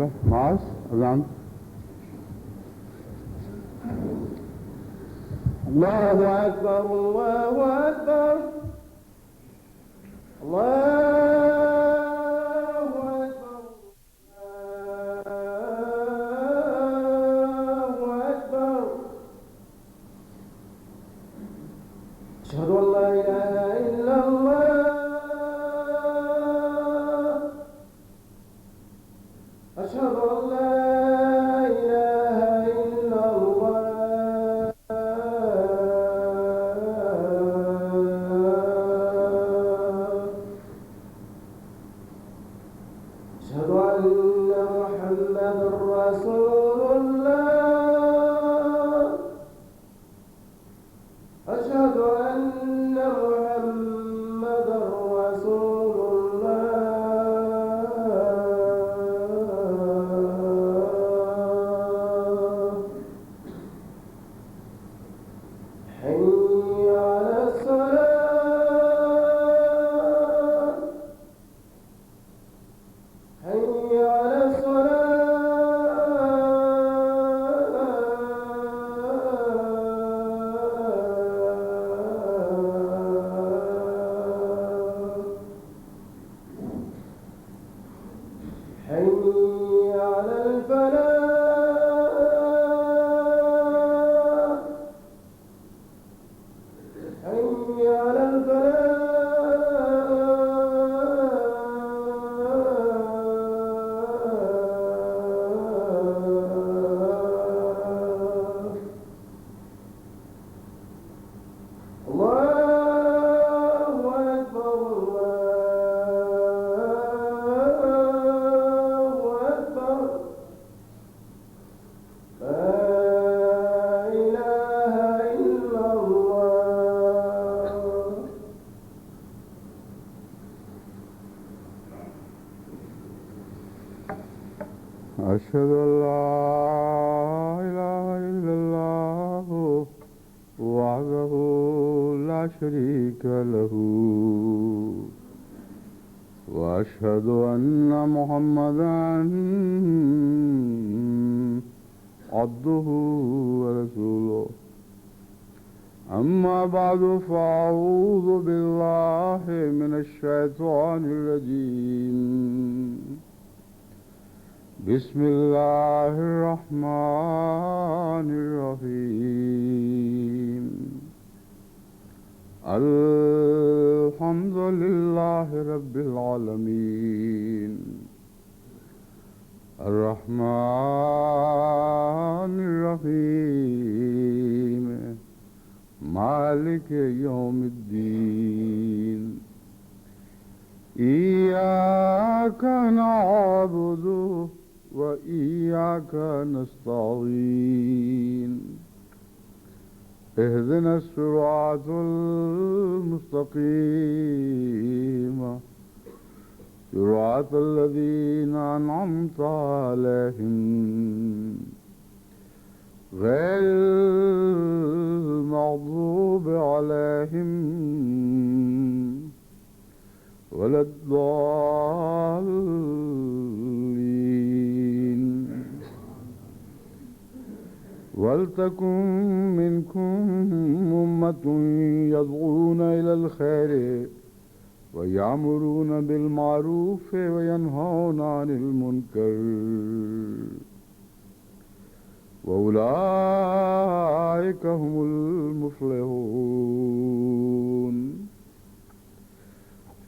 الله معاذ أذان الله أكبر الله أكبر الله أكبر الله أكبر أشهد أن لا إله إلا الله أشهد أن لا إله إلا الله أشهد أن محمدا رسول الله أشهد أن محمدا رسول الله حي على الصلاة حي على الصلاة حي على الفلاح حي على الفلاح الله أكبر الله أكبر لا إله إلا الله أشهد أن لا إله إلا الله وحده لا شريك له وأشهد أن محمدا عبده ورسوله أما بعد فأعوذ بالله من الشيطان الرجيم بسم الله الرحمن الرحيم الحمد لله رب العالمين الرحمن الرحيم مالك يوم الدين إياك نعبد وإياك نستعين اهدنا الصراط المستقيم صراط الذين أنعمت عليهم غير المغضوب عليهم ولا الضالين ولتكن منكم أمة يدعون إلى الخير ويأمرون بالمعروف وينهون عن المنكر وأولئك هم المفلحون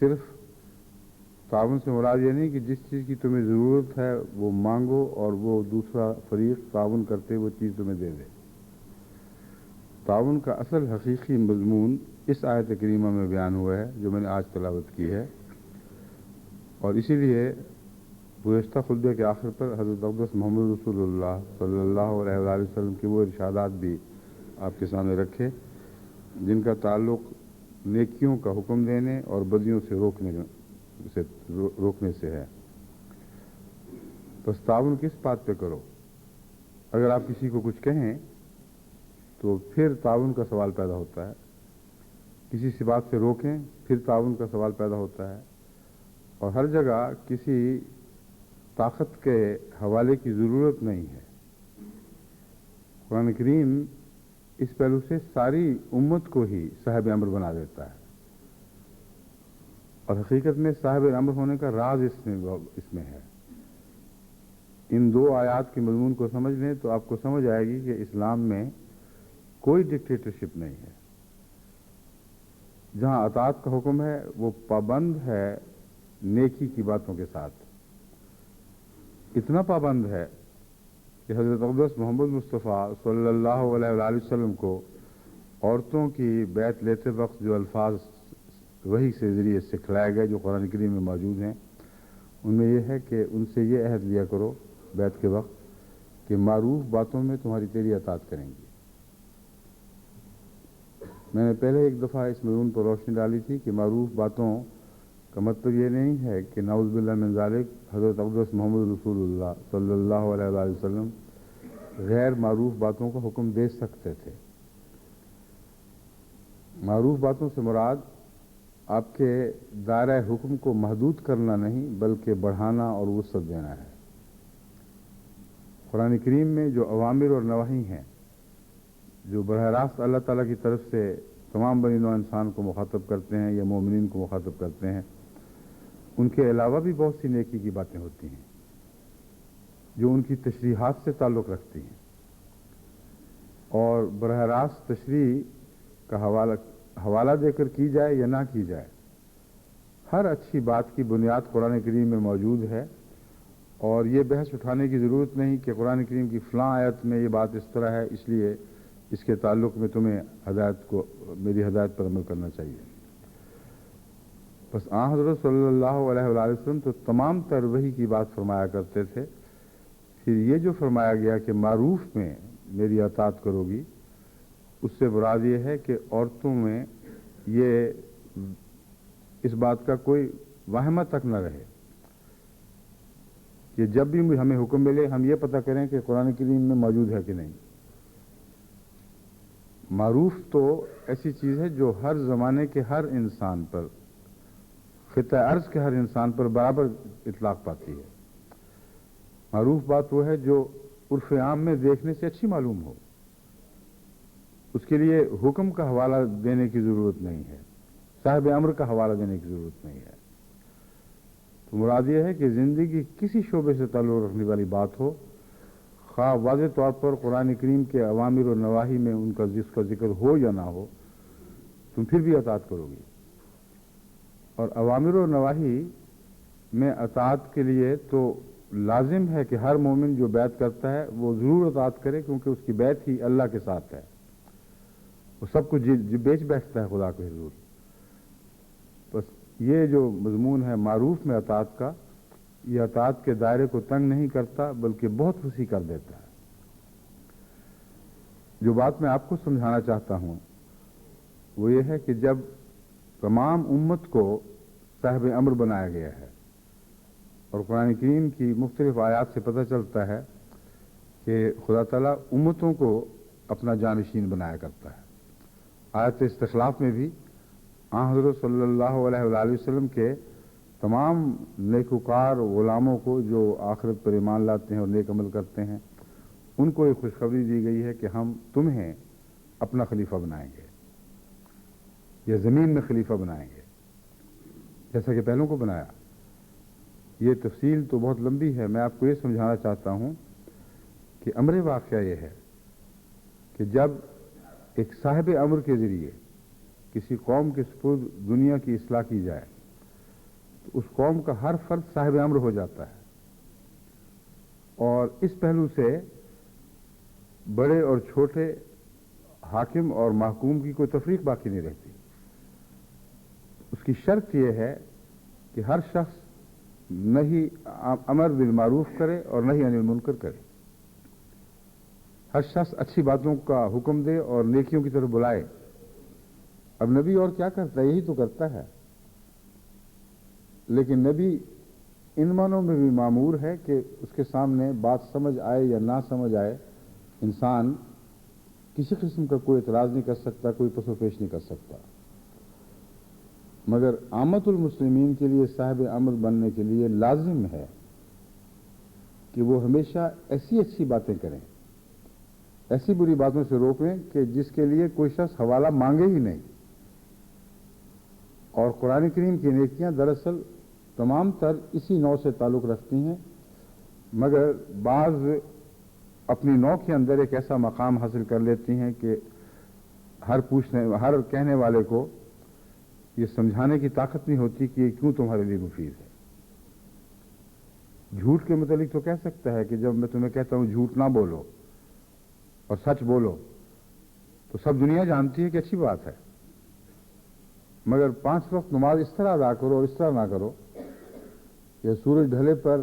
صرف تعاون سے مراد یہ نہیں کہ جس چیز کی تمہیں ضرورت ہے وہ مانگو اور وہ دوسرا فریق تعاون کرتے وہ چیز تمہیں دے دے۔ تعاون کا اصل حقیقی مضمون اس آیت کریمہ میں بیان ہوا ہے جو میں نے آج تلاوت کی ہے، اور اسی لیے گزشتہ خطبے کے آخر پر حضرت اقدس محمد رسول اللہ صلی اللہ علیہ وآلہ وسلم کے وہ ارشادات بھی آپ کے سامنے رکھے جن کا تعلق نیکیوں کا حکم دینے اور بدیوں سے روکنے سے ہے۔ بس تعاون کس بات پہ کرو؟ اگر آپ کسی کو کچھ کہیں تو پھر تعاون کا سوال پیدا ہوتا ہے، کسی سی بات سے روکیں پھر تعاون کا سوال پیدا ہوتا ہے، اور ہر جگہ کسی طاقت کے حوالے کی ضرورت نہیں ہے۔ قرآن کریم اس پہلو سے ساری امت کو ہی صاحب امر بنا دیتا ہے، اور حقیقت میں صاحب امر ہونے کا راز اس میں ہے۔ ان دو آیات کے مضمون کو سمجھ لیں تو آپ کو سمجھ آئے گی کہ اسلام میں کوئی ڈکٹیٹرشپ نہیں ہے۔ جہاں اطاعت کا حکم ہے وہ پابند ہے نیکی کی باتوں کے ساتھ، اتنا پابند ہے کہ حضرت اقدس محمد مصطفیٰ صلی اللہ علیہ وآلہ وسلم کو عورتوں کی بیعت لیتے وقت جو الفاظ وحی سے ذریعے سکھلائے گئے جو قرآن کریم میں موجود ہیں، ان میں یہ ہے کہ ان سے یہ عہد لیا کرو بیعت کے وقت کہ معروف باتوں میں تیری اطاعت کریں گی۔ میں نے پہلے ایک دفعہ اس مضمون پر روشنی ڈالی تھی کہ معروف باتوں کا مطلب یہ نہیں ہے کہ نعوذ باللہ من ذالک حضرت اقدس محمد رسول اللہ صلی اللہ علیہ وآلہ وسلم غیر معروف باتوں کا حکم دے سکتے تھے۔ معروف باتوں سے مراد آپ کے دائرہ حکم کو محدود کرنا نہیں بلکہ بڑھانا اور وسعت دینا ہے۔ قرآن کریم میں جو اوامر اور نواہی ہیں جو براہ راست اللہ تعالیٰ کی طرف سے تمام بنی نوع انسان کو مخاطب کرتے ہیں یا مومنین کو مخاطب کرتے ہیں، ان کے علاوہ بھی بہت سی نیکی کی باتیں ہوتی ہیں جو ان کی تشریحات سے تعلق رکھتی ہیں، اور براہ راست تشریح کا حوالہ دے کر کی جائے یا نہ کی جائے، ہر اچھی بات کی بنیاد قرآن کریم میں موجود ہے، اور یہ بحث اٹھانے کی ضرورت نہیں کہ قرآن کریم کی فلاں آیت میں یہ بات اس طرح ہے اس لیے اس کے تعلق میں تمہیں میری ہدایت پر عمل کرنا چاہیے۔ بس آن حضرت صلی اللہ علیہ وآلہ وسلم تو تمام تر وحی کی بات فرمایا کرتے تھے۔ پھر یہ جو فرمایا گیا کہ معروف میں میری اطاعت کرو گی، اس سے مراد یہ ہے کہ عورتوں میں یہ اس بات کا کوئی واہمہ تک نہ رہے کہ جب بھی ہمیں حکم ملے ہم یہ پتہ کریں کہ قرآن کریم میں موجود ہے کہ نہیں۔ معروف تو ایسی چیز ہے جو ہر زمانے کے ہر انسان پر، خطہ ارض کے ہر انسان پر برابر اطلاق پاتی ہے۔ معروف بات وہ ہے جو عرف عام میں دیکھنے سے اچھی معلوم ہو، اس کے لیے حکم کا حوالہ دینے کی ضرورت نہیں ہے، صاحب امر کا حوالہ دینے کی ضرورت نہیں ہے۔ تو مراد یہ ہے کہ زندگی کسی شعبے سے تعلق رکھنے والی بات ہو، خواہ واضح طور پر قرآن کریم کے اوامر و نواہی میں ان کا جس کا ذکر ہو یا نہ ہو، تم پھر بھی اطاعت کرو گی۔ اور اوامر و نواہی میں اطاعت کے لیے تو لازم ہے کہ ہر مومن جو بیعت کرتا ہے وہ ضرور اطاعت کرے، کیونکہ اس کی بیعت ہی اللہ کے ساتھ ہے، وہ سب کچھ بیچ بیٹھتا ہے خدا کے حضور۔ بس یہ جو مضمون ہے معروف میں اطاعت کا، یہ اطاعت کے دائرے کو تنگ نہیں کرتا بلکہ بہت وسیع کر دیتا ہے۔ جو بات میں آپ کو سمجھانا چاہتا ہوں وہ یہ ہے کہ جب تمام امت کو صاحب امر بنایا گیا ہے، اور قرآن کریم کی مختلف آیات سے پتہ چلتا ہے کہ خدا تعالیٰ امتوں کو اپنا جانشین بنایا کرتا ہے۔ آیت استخلاف میں بھی آن حضرت صلی اللہ علیہ وآلہ وسلم کے تمام نیکوکار غلاموں کو جو آخرت پر ایمان لاتے ہیں اور نیک عمل کرتے ہیں، ان کو ایک خوشخبری دی گئی ہے کہ ہم تمہیں اپنا خلیفہ بنائیں گے یا زمین میں خلیفہ بنائیں گے، جیسا کہ پہلوں کو بنایا۔ یہ تفصیل تو بہت لمبی ہے، میں آپ کو یہ سمجھانا چاہتا ہوں کہ امر واقعہ یہ ہے کہ جب ایک صاحب امر کے ذریعے کسی قوم کے سپرد دنیا کی اصلاح کی جائے تو اس قوم کا ہر فرد صاحب امر ہو جاتا ہے، اور اس پہلو سے بڑے اور چھوٹے، حاکم اور محکوم کی کوئی تفریق باقی نہیں رہتی۔ اس کی شرط یہ ہے کہ ہر شخص نہ ہی امر بالمعروف کرے اور نہ ہی عن المنکر کرے، ہر شخص اچھی باتوں کا حکم دے اور نیکیوں کی طرف بلائے۔ اب نبی اور کیا کرتا ہے؟ یہی تو کرتا ہے، لیکن نبی ان معنوں میں بھی مامور ہے کہ اس کے سامنے بات سمجھ آئے یا نہ سمجھ آئے، انسان کسی قسم کا کوئی اعتراض نہیں کر سکتا، کوئی پس و پیش نہیں کر سکتا۔ مگر عامت المسلمین کے لیے صاحب امر بننے کے لیے لازم ہے کہ وہ ہمیشہ ایسی اچھی باتیں کریں، ایسی بری باتوں سے روکیں کہ جس کے لیے کوئی شخص حوالہ مانگے ہی نہیں۔ اور قرآن کریم کی نیکیاں دراصل تمام تر اسی نوع سے تعلق رکھتی ہیں، مگر بعض اپنی نوع کے اندر ایک ایسا مقام حاصل کر لیتی ہیں کہ ہر کہنے والے کو یہ سمجھانے کی طاقت نہیں ہوتی کہ یہ کیوں تمہارے لیے مفید ہے۔ جھوٹ کے متعلق تو کہہ سکتا ہے کہ جب میں تمہیں کہتا ہوں جھوٹ نہ بولو اور سچ بولو، تو سب دنیا جانتی ہے کہ اچھی بات ہے، مگر 5 وقت نماز اس طرح ادا کرو اور اس طرح نہ کرو، یا سورج ڈھلے پر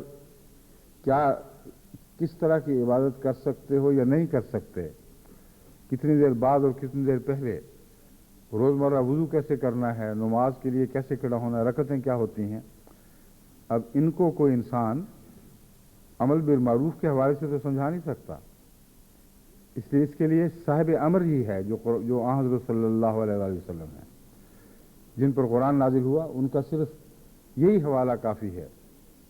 کس طرح کی عبادت کر سکتے ہو یا نہیں کر سکتے، کتنی دیر بعد اور کتنی دیر پہلے، روزمرہ وضو کیسے کرنا ہے، نماز کے لیے کیسے کھڑا ہونا ہے، رکعتیں کیا ہوتی ہیں، اب ان کو کوئی انسان عمل بالمعروف کے حوالے سے تو سمجھا نہیں سکتا۔ اس لیے اس کے لیے صاحب امر ہی ہے جو آن حضرت صلی اللہ علیہ وآلہ وسلم ہے، جن پر قرآن نازل ہوا، ان کا صرف یہی حوالہ کافی ہے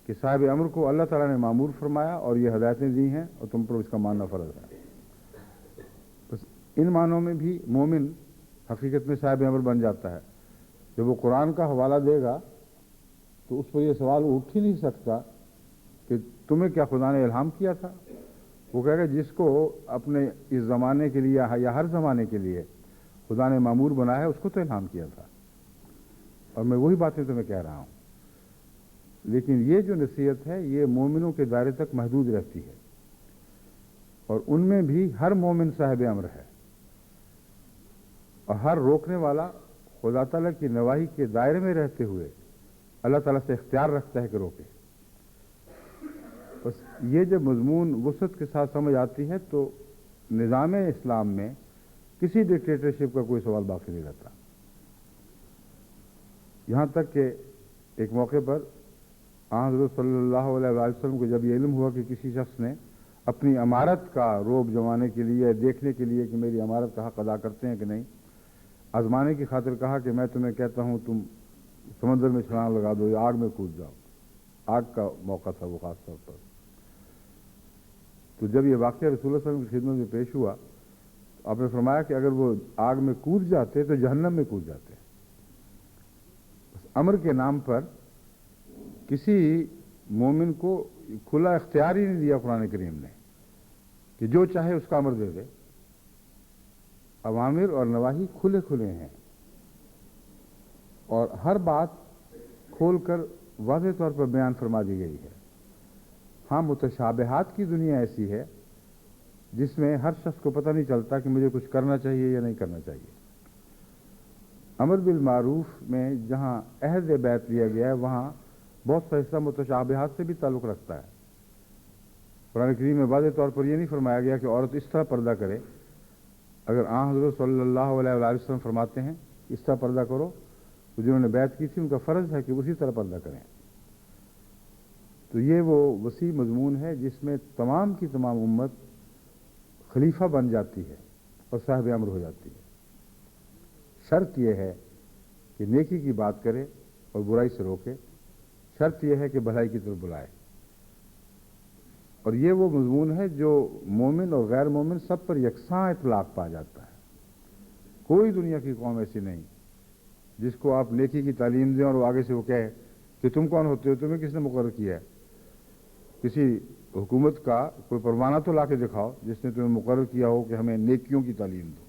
کہ صاحب امر کو اللہ تعالیٰ نے مامور فرمایا اور یہ ہدایتیں دی ہیں اور تم پر اس کا ماننا فرض ہے۔ بس ان معنوں میں بھی مومن حقیقت میں صاحب امر بن جاتا ہے۔ جب وہ قرآن کا حوالہ دے گا تو اس پر یہ سوال اٹھ ہی نہیں سکتا کہ تمہیں کیا خدا نے الہام کیا تھا۔ وہ کہے گا جس کو اپنے اس زمانے کے لیے یا ہر زمانے کے لیے خدا نے مامور بنایا ہے، اس کو تو الہام کیا تھا، اور میں وہی باتیں تمہیں کہہ رہا ہوں۔ لیکن یہ جو نصیحت ہے یہ مومنوں کے دائرے تک محدود رہتی ہے، اور ان میں بھی ہر مومن صاحب امر ہے، اور ہر روکنے والا خدا تعالیٰ کی نواحی کے دائرے میں رہتے ہوئے اللہ تعالیٰ سے اختیار رکھتا ہے کہ روکے۔ بس یہ جب مضمون وسعت کے ساتھ سمجھ آتی ہے تو نظام اسلام میں کسی ڈکٹیٹرشپ کا کوئی سوال باقی نہیں رہتا۔ یہاں تک کہ ایک موقع پر حضرت صلی اللہ علیہ وسلم کو جب یہ علم ہوا کہ کسی شخص نے اپنی امارت کا روب جمانے کے لیے، دیکھنے کے لیے کہ میری امارت کا حق ادا کرتے ہیں کہ نہیں، آزمانے کی خاطر کہا کہ میں تمہیں کہتا ہوں تم سمندر میں چھلانگ لگا دو یا آگ میں کود جاؤ، آگ کا موقع تھا وہ خاص طور پر۔ تو جب یہ واقعہ رسول اللہ صلی اللہ علیہ وسلم کی خدمت میں پیش ہوا تو آپ نے فرمایا کہ اگر وہ آگ میں کود جاتے تو جہنم میں کود جاتے۔ امر کے نام پر کسی مومن کو کھلا اختیار ہی نہیں دیا قرآن کریم نے کہ جو چاہے اس کا امر دے دے۔ اوامر اور نواہی کھلے کھلے ہیں، اور ہر بات کھول کر واضح طور پر بیان فرما دی گئی ہے۔ ہاں، متشابہات کی دنیا ایسی ہے جس میں ہر شخص کو پتہ نہیں چلتا کہ مجھے کچھ کرنا چاہیے یا نہیں کرنا چاہیے۔ امر بالمعروف میں جہاں عہد بیعت لیا گیا ہے وہاں بہت سا حصہ متشابہات سے بھی تعلق رکھتا ہے۔ قرآن کریم میں واضح طور پر یہ نہیں فرمایا گیا کہ عورت اس طرح پردہ کرے، اگر آن حضرت صلی اللہ علیہ وآلہ وسلم فرماتے ہیں اس طرح پردہ کرو تو جنہوں نے بیعت کی تھی ان کا فرض ہے کہ اسی طرح پردہ کریں۔ تو یہ وہ وسیع مضمون ہے جس میں تمام کی تمام امت خلیفہ بن جاتی ہے اور صاحب امر ہو جاتی ہے۔ شرط یہ ہے کہ نیکی کی بات کرے اور برائی سے روکے، شرط یہ ہے کہ بھلائی کی طرف بلائے، اور یہ وہ مضمون ہے جو مومن اور غیر مومن سب پر یکساں اطلاق پا جاتا ہے۔ کوئی دنیا کی قوم ایسی نہیں جس کو آپ نیکی کی تعلیم دیں اور وہ آگے سے وہ کہے کہ تم کون ہوتے ہو، تمہیں کس نے مقرر کیا ہے؟ کسی حکومت کا کوئی پروانہ تو لا کے دکھاؤ جس نے تمہیں مقرر کیا ہو کہ ہمیں نیکیوں کی تعلیم دو۔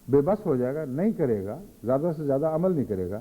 بے بس ہو جائے گا، نہیں کرے گا، زیادہ سے زیادہ عمل نہیں کرے گا،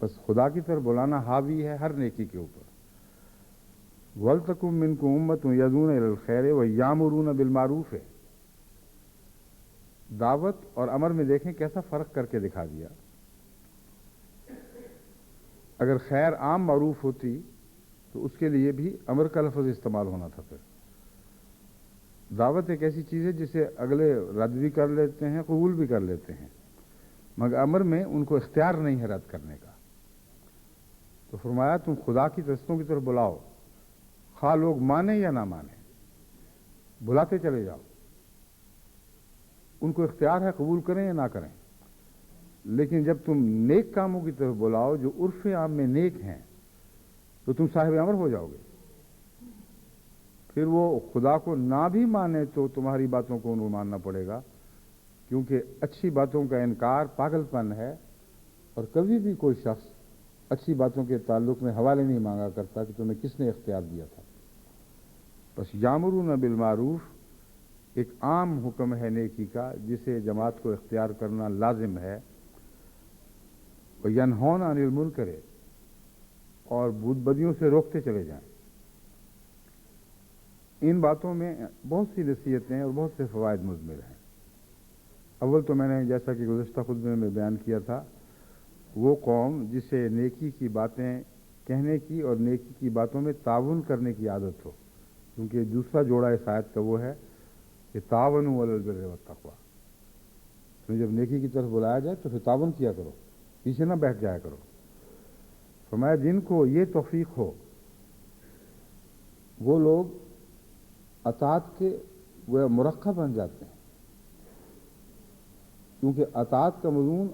بس خدا کی طرف بلانا حاوی ہے ہر نیکی کے اوپر. وَلْتَكُن مِّنكُمْ أُمَّةٌ يَدْعُونَ إِلَى الْخَيْرِ وَيَأْمُرُونَ بِالْمَعْرُوفِ ہے. دعوت اور امر میں دیکھیں کیسا فرق کر کے دکھا دیا. اگر خیر عام معروف ہوتی تو اس کے لیے بھی امر کا لفظ استعمال ہونا تھا. پھر دعوت ایک ایسی چیز ہے جسے اگلے رد بھی کر لیتے ہیں, قبول بھی کر لیتے ہیں, مگر امر میں ان کو اختیار نہیں ہے رد کرنے کا. تو فرمایا تم خدا کی رستوں کی طرف بلاؤ, خواہ لوگ مانیں یا نہ مانیں, بلاتے چلے جاؤ. ان کو اختیار ہے قبول کریں یا نہ کریں. لیکن جب تم نیک کاموں کی طرف بلاؤ جو عرف عام میں نیک ہیں تو تم صاحب امر ہو جاؤ گے. پھر وہ خدا کو نہ بھی مانے تو تمہاری باتوں کو ان کو ماننا پڑے گا, کیونکہ اچھی باتوں کا انکار پاگل پن ہے. اور کبھی بھی کوئی شخص اچھی باتوں کے تعلق میں حوالے نہیں مانگا کرتا کہ تمہیں کس نے اختیار دیا تھا. بس یامرون بالمعروف ایک عام حکم ہے نیکی کا جسے جماعت کو اختیار کرنا لازم ہے. ینہون عن المنکر اور بد بدیوں سے روکتے چلے جائیں. ان باتوں میں بہت سی نصیحتیں اور بہت سے فوائد مضمر ہیں. اول تو میں نے جیسا کہ گزشتہ خطبے میں بیان کیا تھا, وہ قوم جسے نیکی کی باتیں کہنے کی اور نیکی کی باتوں میں تعاون کرنے کی عادت ہو, کیونکہ دوسرا جوڑا اس آیت کا وہ ہے کہ تعاونوا علی البر والتقوی. تو جب نیکی کی طرف بلایا جائے تو پھر تعاون کیا کرو, پیچھے نہ بیٹھ جایا کرو. فرمایا جن کو یہ توفیق ہو وہ لوگ اطاعت کے وہ مرقع بن جاتے ہیں, کیونکہ اطاعت کا مضمون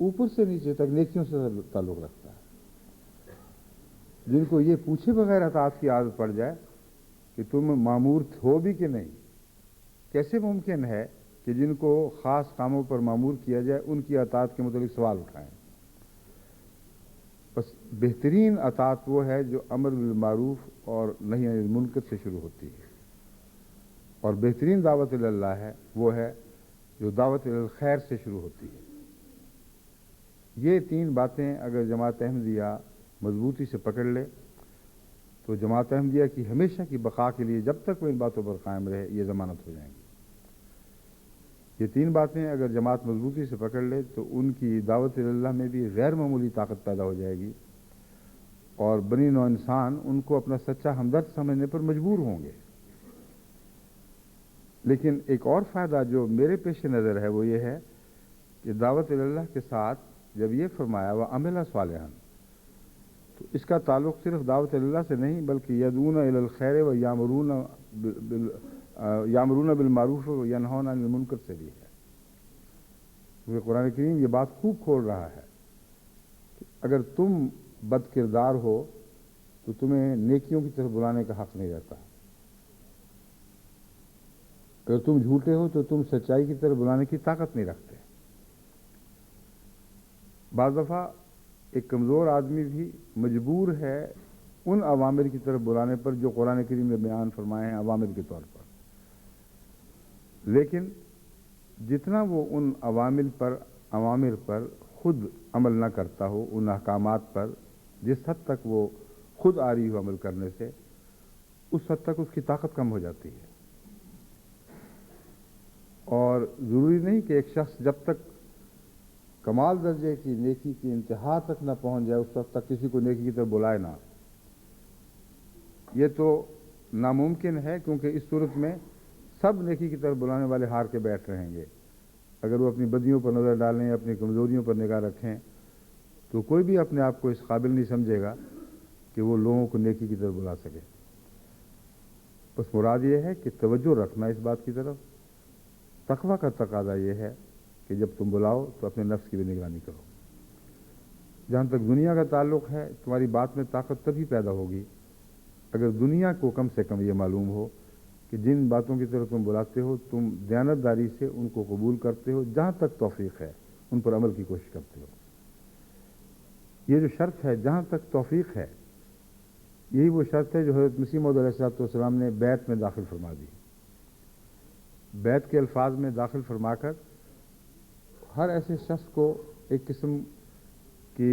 اوپر سے نیچے تک نیکیوں سے تعلق رکھتا ہے. جن کو یہ پوچھے بغیر اطاعت کی عادت پڑ جائے کہ تم مامور ہو بھی کہ نہیں, کیسے ممکن ہے کہ جن کو خاص کاموں پر مامور کیا جائے ان کی اطاعت کے متعلق سوال اٹھائیں. بس بہترین اطاعت وہ ہے جو امر بالمعروف اور نہی عن المنکر سے شروع ہوتی ہے, اور بہترین دعوت اللہ ہے وہ ہے جو دعوت الخیر سے شروع ہوتی ہے. یہ تین باتیں اگر جماعت احمدیہ مضبوطی سے پکڑ لے تو جماعت احمدیہ کی ہمیشہ کی بقا کے لیے جب تک وہ ان باتوں پر قائم رہے یہ ضمانت ہو جائیں گی. یہ تین باتیں اگر جماعت مضبوطی سے پکڑ لے تو ان کی دعوت اللہ میں بھی غیر معمولی طاقت پیدا ہو جائے گی, اور بنی نوع انسان ان کو اپنا سچا ہمدرد سمجھنے پر مجبور ہوں گے. لیکن ایک اور فائدہ جو میرے پیش نظر ہے وہ یہ ہے کہ دعوت اللہ کے ساتھ جب یہ فرمایا وَعَمِلَ صَالِحًا تو اس کا تعلق صرف دعوت اللہ سے نہیں بلکہ یدعون الی الخیر یامرون بالمعروف وینہون عن المنکر سے بھی ہے. کیونکہ قرآن کریم یہ بات خوب کھول رہا ہے کہ اگر تم بد کردار ہو تو تمہیں نیکیوں کی طرف بلانے کا حق نہیں رہتا. اگر تم جھوٹے ہو تو تم سچائی کی طرف بلانے کی طاقت نہیں رکھتے. بعض دفعہ ایک کمزور آدمی بھی مجبور ہے ان عوامر کی طرف بلانے پر جو قرآن کریم نے بیان فرمائے ہیں عوامر کے طور پر, لیکن جتنا وہ ان عوامر پر خود عمل نہ کرتا ہو, ان احکامات پر جس حد تک وہ خود آری ہو عمل کرنے سے, اس حد تک اس کی طاقت کم ہو جاتی ہے. اور ضروری نہیں کہ ایک شخص جب تک کمال درجے کی نیکی کی انتہا تک نہ پہنچ جائے اس وقت تک کسی کو نیکی کی طرف بلائے نہ. یہ تو ناممکن ہے, کیونکہ اس صورت میں سب نیکی کی طرف بلانے والے ہار کے بیٹھ رہیں گے. اگر وہ اپنی بدیوں پر نظر ڈالیں, اپنی کمزوریوں پر نگاہ رکھیں, تو کوئی بھی اپنے آپ کو اس قابل نہیں سمجھے گا کہ وہ لوگوں کو نیکی کی طرف بلا سکے. بس مراد یہ ہے کہ توجہ رکھنا اس بات کی طرف. تقویٰ کا تقاضا یہ ہے کہ جب تم بلاؤ تو اپنے نفس کی بھی نگرانی کرو. جہاں تک دنیا کا تعلق ہے, تمہاری بات میں طاقت تبھی پیدا ہوگی اگر دنیا کو کم سے کم یہ معلوم ہو کہ جن باتوں کی طرف تم بلاتے ہو تم دیانتداری سے ان کو قبول کرتے ہو, جہاں تک توفیق ہے ان پر عمل کی کوشش کرتے ہو. یہ جو شرط ہے جہاں تک توفیق ہے, یہی وہ شرط ہے جو حضرت مسیح موعود علیہ السلام نے بیعت میں داخل فرما دی. بیعت کے الفاظ میں داخل فرما کر ہر ایسے شخص کو ایک قسم کی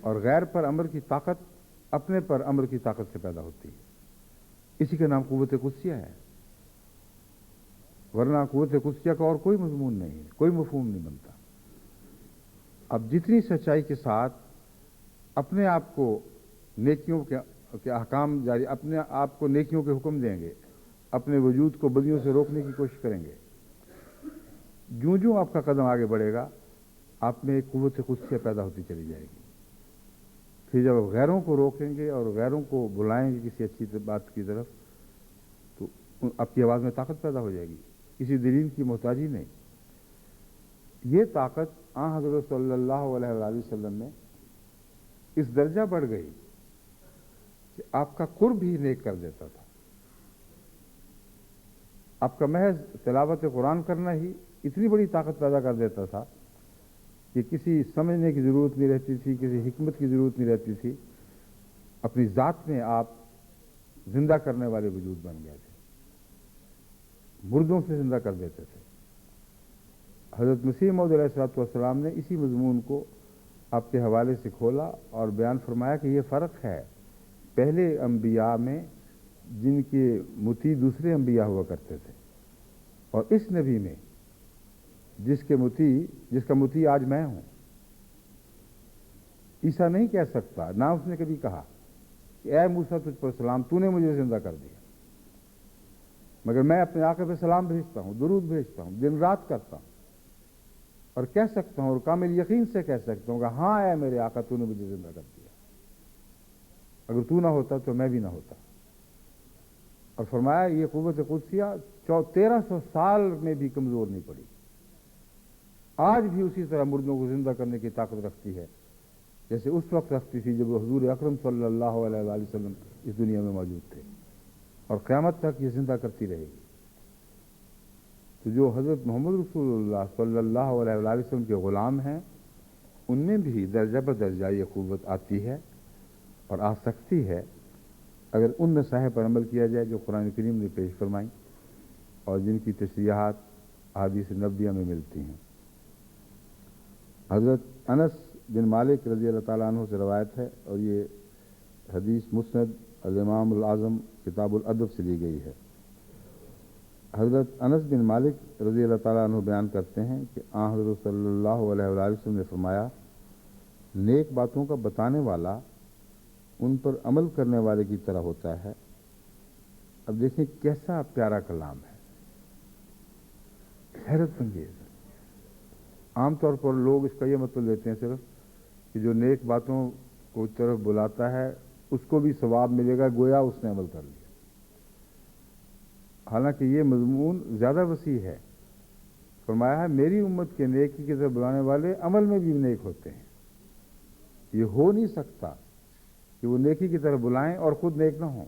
اور غیر پر امر کی طاقت اپنے پر امر کی طاقت سے پیدا ہوتی ہے. اسی کا نام قوت قدسیہ ہے. ورنہ قوت قدسیہ کا اور کوئی مضمون نہیں ہے, کوئی مفہوم نہیں بنتا. اب جتنی سچائی کے ساتھ اپنے آپ کو نیکیوں کے احکام جاری, اپنے آپ کو نیکیوں کے حکم دیں گے, اپنے وجود کو بدیوں سے روکنے کی کوشش کریں گے, جوں جوں آپ کا قدم آگے بڑھے گا آپ میں ایک قوت قدسیہ پیدا ہوتی چلی جائے گی. پھر جب آپ غیروں کو روکیں گے اور غیروں کو بلائیں گے کسی اچھی بات کی طرف, تو آپ کی آواز میں طاقت پیدا ہو جائے گی, کسی دلیل کی محتاجی نہیں. یہ طاقت حضرت صلی اللہ علیہ وآلہ وسلم میں اس درجہ بڑھ گئی کہ آپ کا قرب ہی نیک کر دیتا تھا. آپ کا محض تلاوت قرآن کرنا ہی اتنی بڑی طاقت پیدا کر دیتا تھا کہ کسی سمجھنے کی ضرورت نہیں رہتی تھی, کسی حکمت کی ضرورت نہیں رہتی تھی. اپنی ذات میں آپ زندہ کرنے والے وجود بن گئے تھے, مردوں سے زندہ کر دیتے تھے. حضرت مسیح موعود علیہ الصلوۃ والسلام نے اسی مضمون کو آپ کے حوالے سے کھولا اور بیان فرمایا کہ یہ فرق ہے پہلے انبیاء میں جن کے مطیع دوسرے انبیاء ہوا کرتے تھے, اور اس نبی میں جس کا مطیع آج میں ہوں. عیسیٰ نہیں کہہ سکتا, نہ اس نے کبھی کہا کہ اے موسیٰ تجھ پر سلام, تو نے مجھے زندہ کر دیا, مگر میں اپنے آقا پہ سلام بھیجتا ہوں, درود بھیجتا ہوں, دن رات کرتا ہوں, اور کہہ سکتا ہوں اور کامل یقین سے کہہ سکتا ہوں کہ ہاں اے میرے آقا تو نے مجھے زندہ کر دیا, اگر تو نہ ہوتا تو میں بھی نہ ہوتا. اور فرمایا یہ قوت قدسیہ 1300 سال میں بھی کمزور نہیں پڑی, آج بھی اسی طرح مردوں کو زندہ کرنے کی طاقت رکھتی ہے جیسے اس وقت رکھتی تھی جب حضور اکرم صلی اللہ علیہ وآلہ وسلم اس دنیا میں موجود تھے, اور قیامت تک یہ زندہ کرتی رہے گی. تو جو حضرت محمد رسول اللہ صلی اللہ علیہ وآلہ وسلم کے غلام ہیں ان میں بھی درجہ بدرجہ یہ قوت آتی ہے اور آ سکتی ہے اگر ان نصائح پر عمل کیا جائے جو قرآن کریم نے پیش فرمائیں اور جن کی تشریحات احادیث نبویہ میں ملتی ہیں. حضرت انس بن مالک رضی اللہ تعالیٰ عنہ سے روایت ہے, اور یہ حدیث مسند الامام الاعظم کتاب الادب سے لی گئی ہے. حضرت انس بن مالک رضی اللہ تعالیٰ عنہ بیان کرتے ہیں کہ حضرت صلی اللہ علیہ وآلہ وسلم نے فرمایا نیک باتوں کا بتانے والا ان پر عمل کرنے والے کی طرح ہوتا ہے. اب دیکھیں کیسا پیارا کلام ہے, حیرت انگیز. عام طور پر لوگ اس کا یہ مطلب لیتے ہیں صرف کہ جو نیک باتوں کو طرف بلاتا ہے اس کو بھی ثواب ملے گا, گویا اس نے عمل کر لیا. حالانکہ یہ مضمون زیادہ وسیع ہے. فرمایا ہے میری امت کے نیکی کی طرف بلانے والے عمل میں بھی نیک ہوتے ہیں. یہ ہو نہیں سکتا کہ وہ نیکی کی طرف بلائیں اور خود نیک نہ ہوں.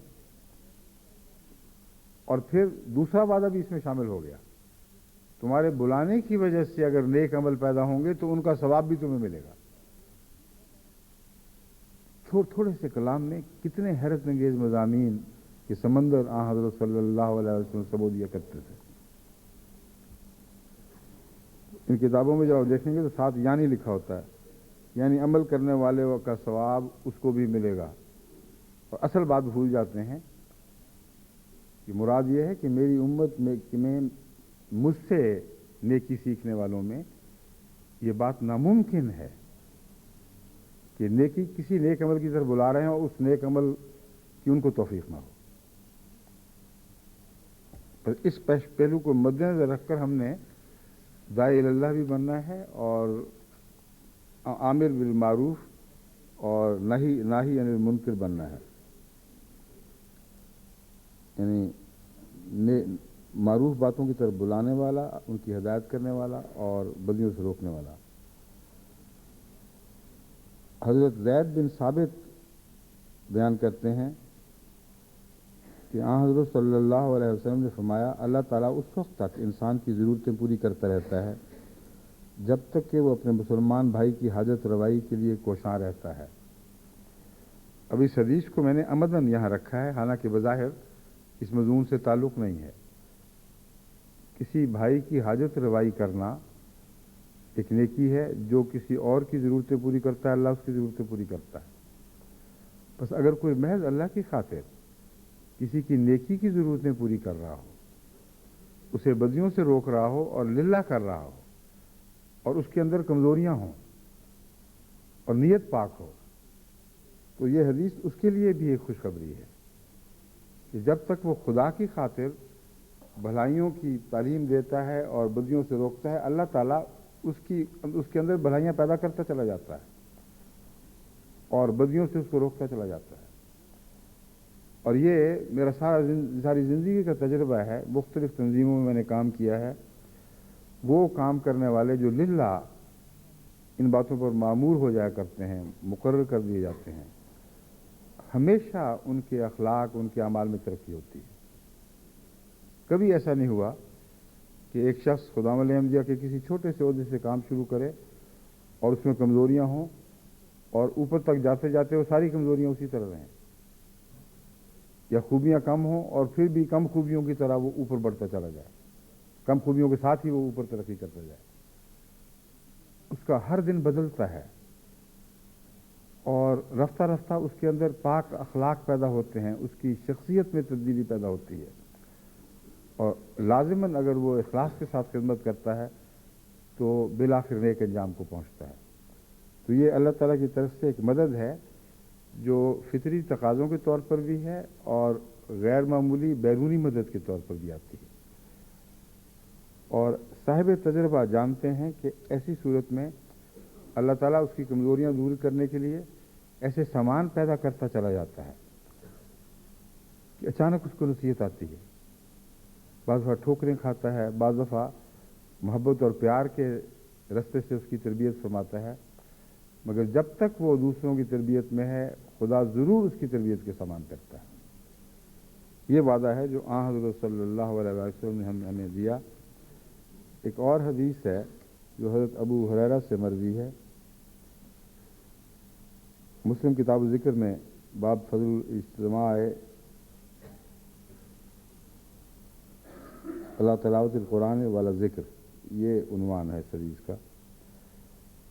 اور پھر دوسرا وعدہ بھی اس میں شامل ہو گیا, تمہارے بلانے کی وجہ سے اگر نیک عمل پیدا ہوں گے تو ان کا ثواب بھی تمہیں ملے گا. تھوڑے سے کلام میں کتنے حیرت انگیز مضامین کے سمندر حضرت صلی اللہ علیہ وسلم سبو دیا کرتے تھے. ان کتابوں میں جب آپ دیکھیں گے تو ساتھ یعنی لکھا ہوتا ہے, یعنی عمل کرنے والے کا ثواب اس کو بھی ملے گا. اور اصل بات بھول جاتے ہیں کہ مراد یہ ہے کہ میری امت میں مجھ سے نیکی سیکھنے والوں میں یہ بات ناممکن ہے کہ نیکی کسی نیک عمل کی طرف بلا رہے ہیں اور اس نیک عمل کی ان کو توفیق نہ ہو. پر اس پہلو کو مد نظر رکھ کر ہم نے داعی اللہ بھی بننا ہے اور عامر بالمعروف اور نہی عن المنکر بننا ہے. یعنی معروف باتوں کی طرف بلانے والا, ان کی ہدایت کرنے والا اور بدیوں سے روکنے والا. حضرت زید بن ثابت بیان کرتے ہیں کہ حضرت صلی اللہ علیہ وسلم نے فرمایا اللہ تعالیٰ اس وقت تک انسان کی ضرورتیں پوری کرتا رہتا ہے جب تک کہ وہ اپنے مسلمان بھائی کی حاجت روائی کے لیے کوشاں رہتا ہے. اب اس حدیث کو میں نے عمدن یہاں رکھا ہے, حالانکہ بظاہر اس مضمون سے تعلق نہیں ہے. کسی بھائی کی حاجت روائی کرنا ایک نیکی ہے جو کسی اور کی ضرورتیں پوری کرتا ہے، اللہ اس کی ضرورتیں پوری کرتا ہے. بس اگر کوئی محض اللہ کی خاطر کسی کی نیکی کی ضرورتیں پوری کر رہا ہو، اسے بدیوں سے روک رہا ہو اور للہ کر رہا ہو، اور اس کے اندر کمزوریاں ہوں اور نیت پاک ہو، تو یہ حدیث اس کے لیے بھی ایک خوشخبری ہے کہ جب تک وہ خدا کی خاطر بھلائیوں کی تعلیم دیتا ہے اور بدیوں سے روکتا ہے، اللہ تعالیٰ اس کے اندر بھلائیاں پیدا کرتا چلا جاتا ہے اور بدیوں سے اس کو روکتا چلا جاتا ہے. اور یہ میرا ساری زندگی کا تجربہ ہے. مختلف تنظیموں میں نے کام کیا ہے. وہ کام کرنے والے جو للہ ان باتوں پر معمور ہو جایا کرتے ہیں، مقرر کر دیے جاتے ہیں، ہمیشہ ان کے اخلاق، ان کے اعمال میں ترقی ہوتی ہے. کبھی ایسا نہیں ہوا کہ ایک شخص خدا علیہ انبیاء کے کسی چھوٹے سے عہدے سے کام شروع کرے اور اس میں کمزوریاں ہوں اور اوپر تک جاتے جاتے وہ ساری کمزوریاں اسی طرح رہیں، یا خوبیاں کم ہوں اور پھر بھی کم خوبیوں کی طرح وہ اوپر بڑھتا چلا جائے، کم خوبیوں کے ساتھ ہی وہ اوپر ترقی کرتا جائے. اس کا ہر دن بدلتا ہے اور رفتہ رفتہ اس کے اندر پاک اخلاق پیدا ہوتے ہیں، اس کی شخصیت میں تبدیلی پیدا ہوتی ہے، اور لازماً اگر وہ اخلاص کے ساتھ خدمت کرتا ہے تو بالآخر نیک انجام کو پہنچتا ہے. تو یہ اللہ تعالیٰ کی طرف سے ایک مدد ہے جو فطری تقاضوں کے طور پر بھی ہے اور غیر معمولی بیرونی مدد کے طور پر بھی آتی ہے. اور صاحب تجربہ جانتے ہیں کہ ایسی صورت میں اللہ تعالیٰ اس کی کمزوریاں دور کرنے کے لیے ایسے سامان پیدا کرتا چلا جاتا ہے کہ اچانک اس کو نصیحت آتی ہے. بعض دفعہ ٹھوکریں کھاتا ہے، بعض دفعہ محبت اور پیار کے رستے سے اس کی تربیت فرماتا ہے، مگر جب تک وہ دوسروں کی تربیت میں ہے خدا ضرور اس کی تربیت کے سامان کرتا ہے. یہ وعدہ ہے جو آن حضرت صلی اللہ علیہ وسلم نے ہمیں دیا. ایک اور حدیث ہے جو حضرت ابو ہریرہ سے مروی ہے، مسلم کتاب ذکر میں باب فضل الاجتماع اللہ تلاوت القرآن والا ذکر، یہ عنوان ہے اس حدیث کا.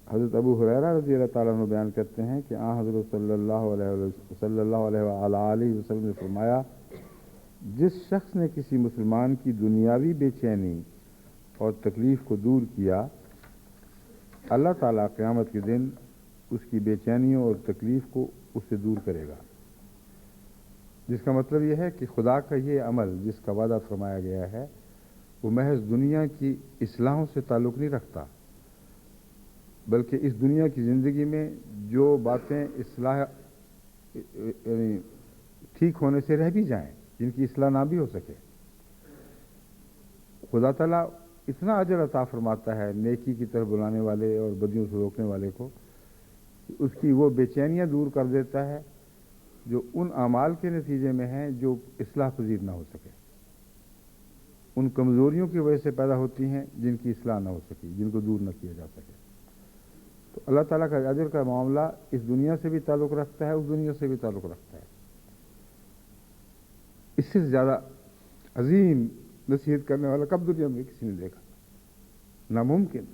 حضرت ابو ہریرہ رضی اللہ تعالیٰ عنہ بیان کرتے ہیں کہ آن حضرت صلی اللہ علیہ وسلم نے فرمایا، جس شخص نے کسی مسلمان کی دنیاوی بے چینی اور تکلیف کو دور کیا، اللہ تعالیٰ قیامت کے دن اس کی بے چینیوں اور تکلیف کو اس سے دور کرے گا. جس کا مطلب یہ ہے کہ خدا کا یہ عمل جس کا وعدہ فرمایا گیا ہے وہ محض دنیا کی اصلاحوں سے تعلق نہیں رکھتا، بلکہ اس دنیا کی زندگی میں جو باتیں اصلاح یعنی ٹھیک ہونے سے رہ بھی جائیں، جن کی اصلاح نہ بھی ہو سکے، خدا تعالیٰ اتنا اجر عطا فرماتا ہے نیکی کی طرف بلانے والے اور بدیوں سے روکنے والے کو کہ اس کی وہ بے چینیاں دور کر دیتا ہے جو ان اعمال کے نتیجے میں ہیں جو اصلاح پذیر نہ ہو سکے، ان کمزوریوں کی وجہ سے پیدا ہوتی ہیں جن کی اصلاح نہ ہو سکی، جن کو دور نہ کیا جا سکے. تو اللہ تعالیٰ کا اجر کا معاملہ اس دنیا سے بھی تعلق رکھتا ہے، اس دنیا سے بھی تعلق رکھتا ہے. اس سے زیادہ عظیم نصیحت کرنے والا کب دنیا میں کسی نے دیکھا؟ ناممکن.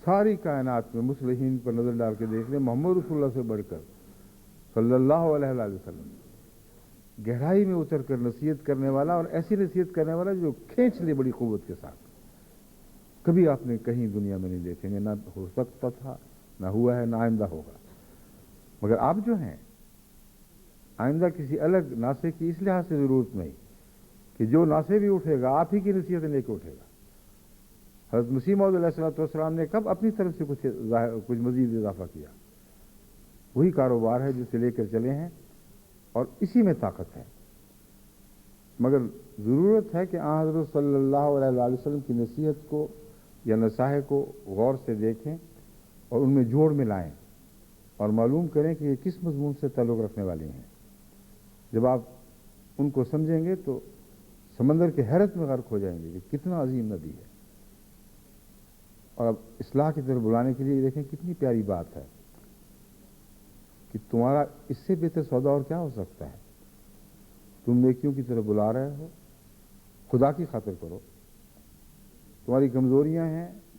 ساری کائنات میں مصلحین پر نظر ڈال کے دیکھ لیں، محمد رسول اللہ سے بڑھ کر صلی اللہ علیہ وسلم گہرائی میں اتر کر نصیحت کرنے والا، اور ایسی نصیحت کرنے والا جو کھینچ لے بڑی قوت کے ساتھ، کبھی آپ نے کہیں دنیا میں نہیں دیکھیں گے. نہ ہو سکتا تھا، نہ ہوا ہے، نہ آئندہ ہوگا. مگر آپ جو ہیں آئندہ کسی الگ ناسے کی اس لحاظ سے ضرورت نہیں کہ جو ناسے بھی اٹھے گا آپ ہی کی نصیحتیں لے کے اٹھے گا. حضرت مسیح موعود علیہ السلام نے کب اپنی طرف سے کچھ مزید اضافہ کیا؟ وہی کاروبار ہے جسے لے کر چلے ہیں اور اسی میں طاقت ہے. مگر ضرورت ہے کہ آن حضرت صلی اللہ علیہ وسلم کی نصیحت کو یا نصائح کو غور سے دیکھیں اور ان میں جوڑ ملائیں اور معلوم کریں کہ یہ کس مضمون سے تعلق رکھنے والی ہیں. جب آپ ان کو سمجھیں گے تو سمندر کے حیرت میں غرق ہو جائیں گے کہ کتنا عظیم نبی ہے. اور اب اصلاح کی طرف بلانے کے لیے دیکھیں کتنی پیاری بات ہے کہ تمہارا اس سے بہتر سودا اور کیا ہو سکتا ہے. تم نیکیوں کی طرف بلا رہے ہو، خدا کی خاطر کرو. تمہاری کمزوریاں ہیں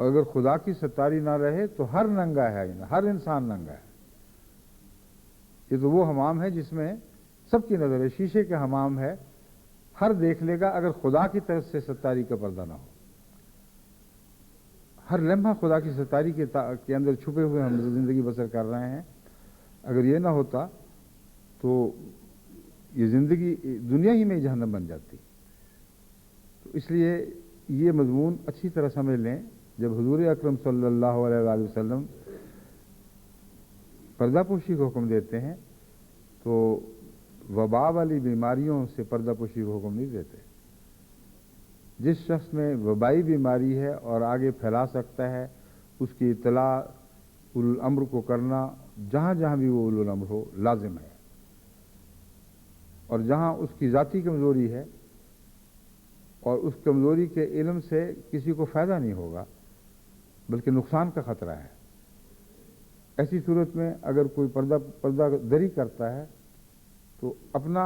اگر خدا کی ستاری نہ رہے تو ہر ننگا ہے، ہر انسان ننگا ہے۔ یہ تو وہ حمام ہے جس میں سب کی نظر ہے، شیشے کے حمام ہے، ہر دیکھ لے گا اگر خدا کی طرف سے ستاری کا پردہ نہ ہو۔ ہر لمحہ خدا کی ستاری کے اندر چھپے ہوئے ہم زندگی بسر کر رہے ہیں۔ اگر یہ نہ ہوتا تو یہ زندگی دنیا ہی میں جہنم بن جاتی۔ تو اس لیے یہ مضمون اچھی طرح سمجھ لیں، جب حضور اکرم صلی اللہ علیہ وآلہ وسلم پردہ پوشی کو حکم دیتے ہیں تو وبا والی بیماریوں سے پردہ پوشی کو حکم نہیں دیتے۔ جس شخص میں وبائی بیماری ہے اور آگے پھیلا سکتا ہے، اس کی اطلاع اولو الامر کو کرنا جہاں جہاں بھی وہ اولو الامر ہو لازم ہے، اور جہاں اس کی ذاتی کمزوری ہے اور اس کمزوری کے علم سے کسی کو فائدہ نہیں ہوگا بلکہ نقصان کا خطرہ ہے، ایسی صورت میں اگر کوئی پردہ دری کرتا ہے تو اپنا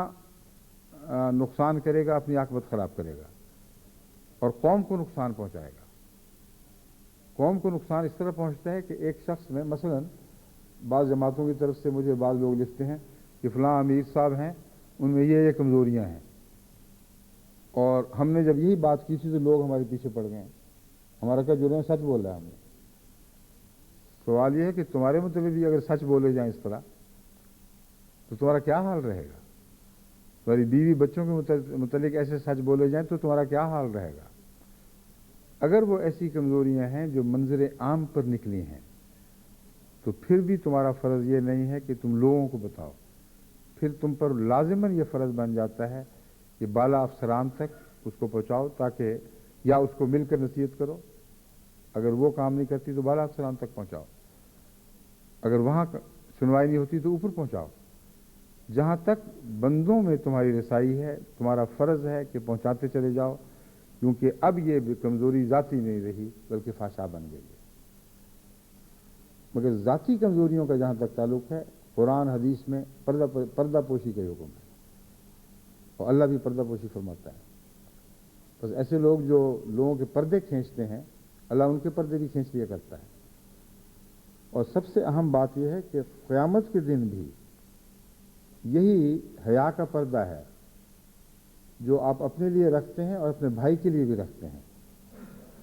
نقصان کرے گا، اپنی عاقبت خراب کرے گا اور قوم کو نقصان پہنچائے گا۔ قوم کو نقصان اس طرح پہنچتا ہے کہ ایک شخص میں مثلا بعض جماعتوں کی طرف سے مجھے بعض لوگ لکھتے ہیں کہ فلاں امیر صاحب ہیں، ان میں یہ کمزوریاں ہیں، اور ہم نے جب یہی بات کی تھی تو لوگ ہمارے پیچھے پڑ گئے ہیں۔ ہمارا کیا جرم ہے؟ سچ بول رہا ہے ہم نے۔ سوال یہ ہے کہ تمہارے متعلق بھی اگر سچ بولے جائیں اس طرح تو تمہارا کیا حال رہے گا؟ تمہاری بیوی بچوں کے متعلق ایسے سچ بولے جائیں تو تمہارا کیا حال رہے گا؟ اگر وہ ایسی کمزوریاں ہیں جو منظر عام پر نکلی ہیں تو پھر بھی تمہارا فرض یہ نہیں ہے کہ تم لوگوں کو بتاؤ، پھر تم پر لازماً یہ فرض بن جاتا ہے کہ بالا افسران تک اس کو پہنچاؤ، تاکہ یا اس کو مل کر نصیحت کرو، اگر وہ کام نہیں کرتی تو بالا افسران تک پہنچاؤ، اگر وہاں سنوائی نہیں ہوتی تو اوپر پہنچاؤ۔ جہاں تک بندوں میں تمہاری رسائی ہے تمہارا فرض ہے کہ پہنچاتے چلے جاؤ، کیونکہ اب یہ کمزوری ذاتی نہیں رہی بلکہ فحشا بن گئی ہے۔ مگر ذاتی کمزوریوں کا جہاں تک تعلق ہے، قرآن حدیث میں پردہ پوشی کا حکم ہے، اور اللہ بھی پردہ پوشی فرماتا ہے۔ بس ایسے لوگ جو لوگوں کے پردے کھینچتے ہیں، اللہ ان کے پردے بھی کھینچ لیا کرتا ہے۔ اور سب سے اہم بات یہ ہے کہ قیامت کے دن بھی یہی حیا کا پردہ ہے جو آپ اپنے لیے رکھتے ہیں اور اپنے بھائی کے لیے بھی رکھتے ہیں،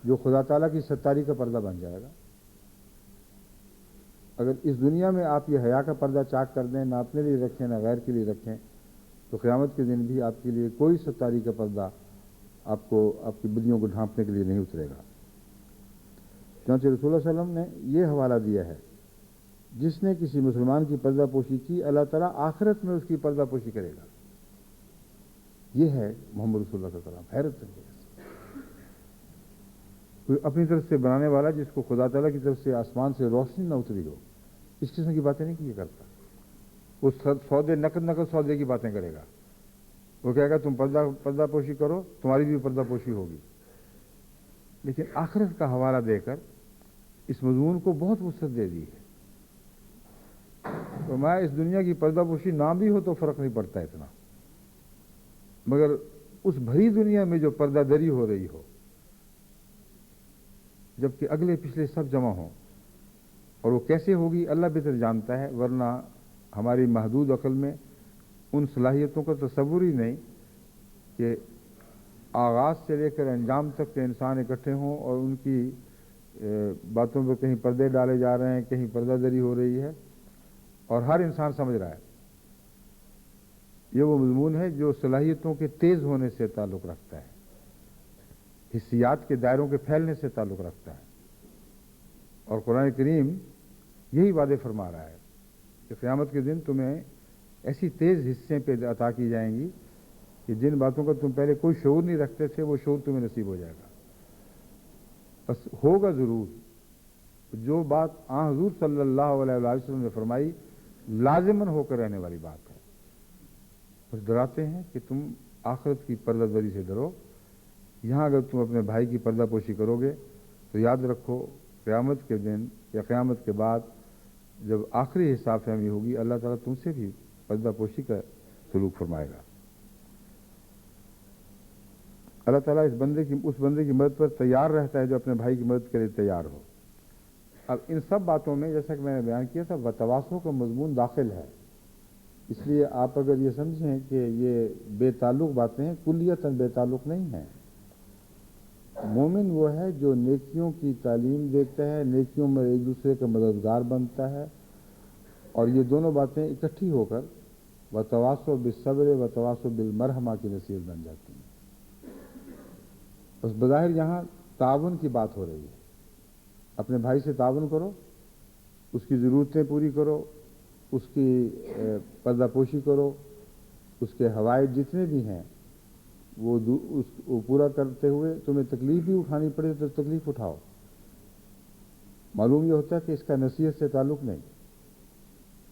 جو خدا تعالیٰ کی ستاری کا پردہ بن جائے گا۔ اگر اس دنیا میں آپ یہ حیا کا پردہ چاک کر دیں، نہ اپنے لیے رکھیں نہ غیر کے لیے رکھیں، تو قیامت کے دن بھی آپ کے لیے کوئی ستاری کا پردہ آپ کی بدیوں کو ڈھانپنے کے لیے نہیں اترے گا۔ چنانچہ رسول اللہ علیہ وسلم نے یہ حوالہ دیا ہے، جس نے کسی مسلمان کی پردہ پوشی کی، اللہ تعالیٰ آخرت میں اس کی پردہ پوشی کرے گا۔ یہ ہے محمد رسول اللہ صلی اللہ علیہ وسلم، حیرت ہے۔ کوئی اپنی طرف سے بنانے والا جس کو خدا تعالیٰ کی طرف سے آسمان سے روشنی نہ اتری ہو، اس قسم کی باتیں نہیں کیا کرتا۔ وہ سودے نقد سودے کی باتیں کرے گا، وہ کہے گا تم پردہ پوشی کرو، تمہاری بھی پردہ پوشی ہوگی، لیکن آخرت کا حوالہ دے کر اس مضمون کو بہت وسعت دے دی ہے۔ تو میں اس دنیا کی پردہ پوشی نام بھی ہو تو فرق نہیں پڑتا اتنا، مگر اس بھری دنیا میں جو پردہ دری ہو رہی ہو، جبکہ اگلے پچھلے سب جمع ہوں، اور وہ کیسے ہوگی اللہ بہتر جانتا ہے، ورنہ ہماری محدود عقل میں ان صلاحیتوں کا تصور ہی نہیں کہ آغاز سے لے کر انجام تک کے انسان اکٹھے ہوں اور ان کی باتوں پہ کہیں پردے ڈالے جا رہے ہیں، کہیں پردہ دری ہو رہی ہے، اور ہر انسان سمجھ رہا ہے۔ یہ وہ مضمون ہے جو صلاحیتوں کے تیز ہونے سے تعلق رکھتا ہے، حسیات کے دائروں کے پھیلنے سے تعلق رکھتا ہے، اور قرآن کریم یہی وعدے فرما رہا ہے کہ قیامت کے دن تمہیں ایسی تیز حصے پہ عطا کی جائیں گی کہ جن باتوں کا تم پہلے کوئی شعور نہیں رکھتے تھے وہ شعور تمہیں نصیب ہو جائے گا۔ بس ہوگا ضرور جو بات حضور صلی اللہ علیہ وسلم نے فرمائی، لازماً ہو کر رہنے والی بات ہے۔ بس ڈراتے ہیں کہ تم آخرت کی پردہ دری سے ڈرو۔ یہاں اگر تم اپنے بھائی کی پردہ پوشی کرو گے تو یاد رکھو قیامت کے دن یا قیامت کے بعد جب آخری حساب فہمی ہوگی، اللہ تعالیٰ تم سے بھی پردہ پوشی کا سلوک فرمائے گا۔ اللہ تعالیٰ اس بندے کی مدد پر تیار رہتا ہے جو اپنے بھائی کی مدد کے لیے تیار ہو۔ اب ان سب باتوں میں جیسا کہ میں نے بیان کیا تھا وتواصوا کا مضمون داخل ہے، اس لیے آپ اگر یہ سمجھیں کہ یہ بے تعلق باتیں ہیں، کلیتاً بے تعلق نہیں ہیں۔ مومن وہ ہے جو نیکیوں کی تعلیم دیتا ہے، نیکیوں میں ایک دوسرے کا مددگار بنتا ہے، اور یہ دونوں باتیں اکٹھی ہو کر وتواصوا بالصبر وتواصوا بالمرحمہ کی نصیحت بن جاتی ہیں۔ بس بظاہر یہاں تعاون کی بات ہو رہی ہے، اپنے بھائی سے تعاون کرو، اس کی ضرورتیں پوری کرو، اس کی پردہ پوشی کرو، اس کے حوائج جتنے بھی ہیں وہ پورا کرتے ہوئے تمہیں تکلیف بھی اٹھانی پڑے تو تکلیف اٹھاؤ۔ معلوم یہ ہوتا ہے کہ اس کا نصیحت سے تعلق نہیں،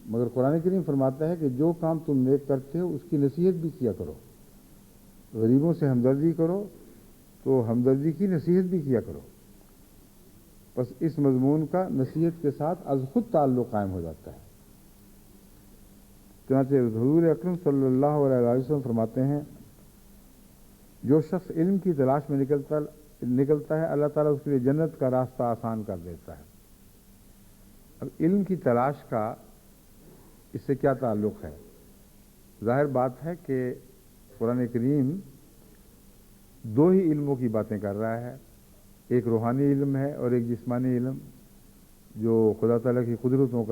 مگر قرآن کریم فرماتا ہے کہ جو کام تم نیک کرتے ہو اس کی نصیحت بھی کیا کرو۔ غریبوں سے ہمدردی کرو تو ہمدردی کی نصیحت بھی کیا کرو۔ بس اس مضمون کا نصیحت کے ساتھ از خود تعلق قائم ہو جاتا ہے۔ چنانچہ حضور اکرم صلی اللہ علیہ وسلم فرماتے ہیں جو شخص علم کی تلاش میں نکلتا ہے اللہ تعالیٰ اس کے لیے جنت کا راستہ آسان کر دیتا ہے۔ اب علم کی تلاش کا اس سے کیا تعلق ہے؟ ظاہر بات ہے کہ قرآن کریم دو ہی علموں کی باتیں کر رہا ہے، ایک روحانی علم ہے اور ایک جسمانی علم جو خدا تعالیٰ کی قدرتوں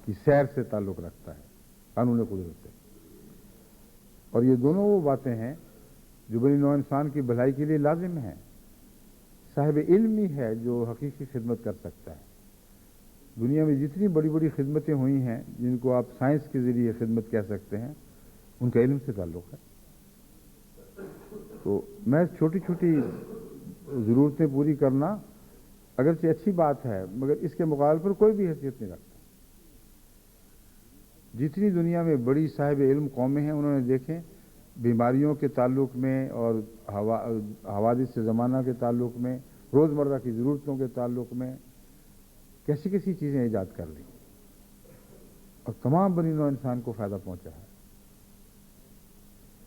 کی سیر سے تعلق رکھتا ہے، قانون قدرت سے۔ اور یہ دونوں وہ باتیں ہیں جو بنی نوع انسان کی بھلائی کے لیے لازم ہیں۔ صاحب علم ہی ہے جو حقیقی خدمت کر سکتا ہے۔ دنیا میں جتنی بڑی بڑی خدمتیں ہوئی ہیں جن کو آپ سائنس کے ذریعے خدمت کہہ سکتے ہیں، ان کا علم سے تعلق ہے۔ تو میں چھوٹی چھوٹی ضرورتیں پوری کرنا اگرچہ اچھی بات ہے مگر اس کے مقابل پر کوئی بھی حیثیت نہیں رکھتا۔ جتنی دنیا میں بڑی صاحب علم قومیں ہیں انہوں نے دیکھیں بیماریوں کے تعلق میں اور حوادث زمانہ کے تعلق میں، روزمرہ کی ضرورتوں کے تعلق میں کیسی کیسی چیزیں ایجاد کر لی اور تمام بنی نوع انسان کو فائدہ پہنچا ہے۔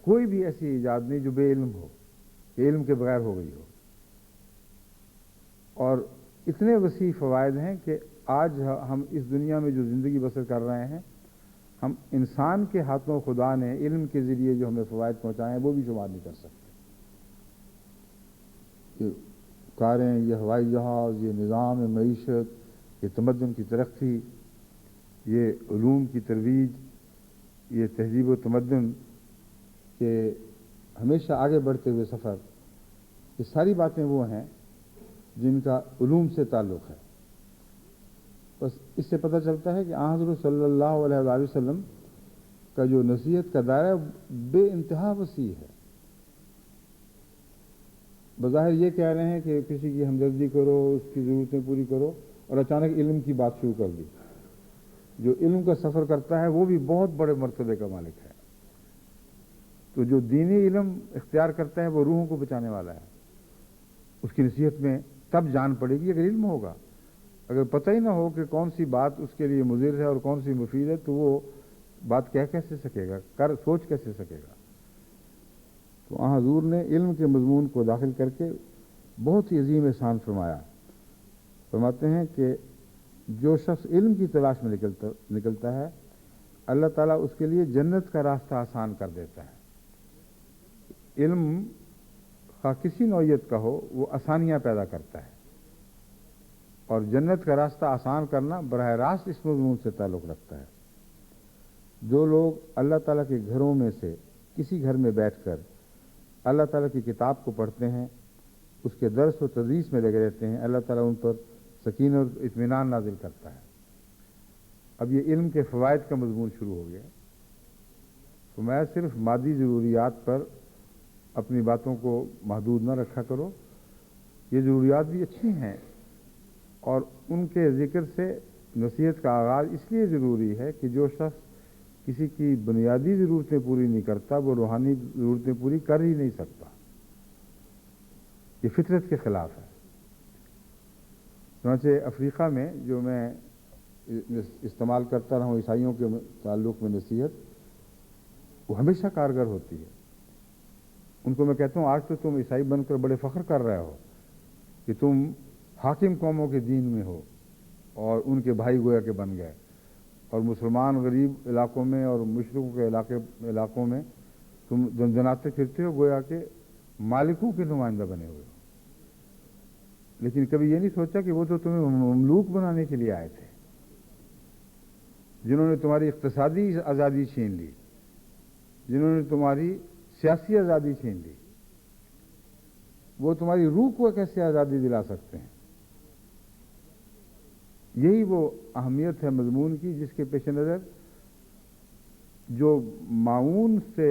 کوئی بھی ایسی ایجاد نہیں جو بے علم ہو، علم کے بغیر ہو گئی ہو۔ اور اتنے وسیع فوائد ہیں کہ آج ہم اس دنیا میں جو زندگی بسر کر رہے ہیں، ہم انسان کے ہاتھوں خدا نے علم کے ذریعے جو ہمیں فوائد پہنچائے ہیں وہ بھی شمار نہیں کر سکتے۔ یہ کاریں، یہ ہوائی جہاز، یہ نظام معیشت، یہ تمدن کی ترقی، یہ علوم کی ترویج، یہ تہذیب و تمدن کے ہمیشہ آگے بڑھتے ہوئے سفر، یہ ساری باتیں وہ ہیں جن کا علوم سے تعلق ہے۔ بس اس سے پتہ چلتا ہے کہ حضرت صلی اللہ علیہ وآلہ وسلم کا جو نصیحت کا دائرہ بے انتہا وسیع ہے۔ بظاہر یہ کہہ رہے ہیں کہ کسی کی ہمدردی کرو، اس کی ضرورتیں پوری کرو، اور اچانک علم کی بات شروع کر دی۔ جو علم کا سفر کرتا ہے وہ بھی بہت بڑے مرتبے کا مالک ہے۔ تو جو دینی علم اختیار کرتا ہے وہ روحوں کو بچانے والا ہے۔ اس کی نصیحت میں تب جان پڑے گی اگر علم ہوگا۔ اگر پتہ ہی نہ ہو کہ کون سی بات اس کے لیے مضر ہے اور کون سی مفید ہے تو وہ بات کہہ کیسے سکے گا، سوچ کیسے سکے گا۔ تو حضور نے علم کے مضمون کو داخل کر کے بہت ہی عظیم احسان فرمایا۔ فرماتے ہیں کہ جو شخص علم کی تلاش میں نکلتا ہے اللہ تعالیٰ اس کے لیے جنت کا راستہ آسان کر دیتا ہے۔ علم خواہ کسی نوعیت کا ہو وہ آسانیاں پیدا کرتا ہے، اور جنت کا راستہ آسان کرنا براہ راست اس مضمون سے تعلق رکھتا ہے۔ جو لوگ اللہ تعالیٰ کے گھروں میں سے کسی گھر میں بیٹھ کر اللہ تعالیٰ کی کتاب کو پڑھتے ہیں، اس کے درس و تدریس میں لگے رہتے ہیں، اللہ تعالیٰ ان پر سکینہ اور اطمینان نازل کرتا ہے۔ اب یہ علم کے فوائد کا مضمون شروع ہو گیا، تو میں صرف مادی ضروریات پر اپنی باتوں کو محدود نہ رکھا کرو۔ یہ ضروریات بھی اچھی ہیں اور ان کے ذکر سے نصیحت کا آغاز اس لیے ضروری ہے کہ جو شخص کسی کی بنیادی ضرورتیں پوری نہیں کرتا وہ روحانی ضرورتیں پوری کر ہی نہیں سکتا۔ یہ فطرت کے خلاف ہے۔ چنانچہ افریقہ میں جو میں استعمال کرتا رہا ہوں عیسائیوں کے تعلق میں نصیحت، وہ ہمیشہ کارگر ہوتی ہے۔ ان کو میں کہتا ہوں آج تو تم عیسائی بن کر بڑے فخر کر رہے ہو کہ تم حاکم قوموں کے دین میں ہو اور ان کے بھائی گویا کے بن گئے، اور مسلمان غریب علاقوں میں اور مشرقوں کے علاقوں میں تم جنجناتے پھرتے ہو گویا کہ مالکوں کے نمائندہ بنے ہوئے ہو، لیکن کبھی یہ نہیں سوچا کہ وہ تو تمہیں مملوک بنانے کے لیے آئے تھے، جنہوں نے تمہاری اقتصادی آزادی چھین لی، جنہوں نے تمہاری سیاسی آزادی چھین لی، وہ تمہاری روح کو کیسے آزادی دلا سکتے ہیں؟ یہی وہ اہمیت ہے مضمون کی جس کے پیش نظر جو معاون سے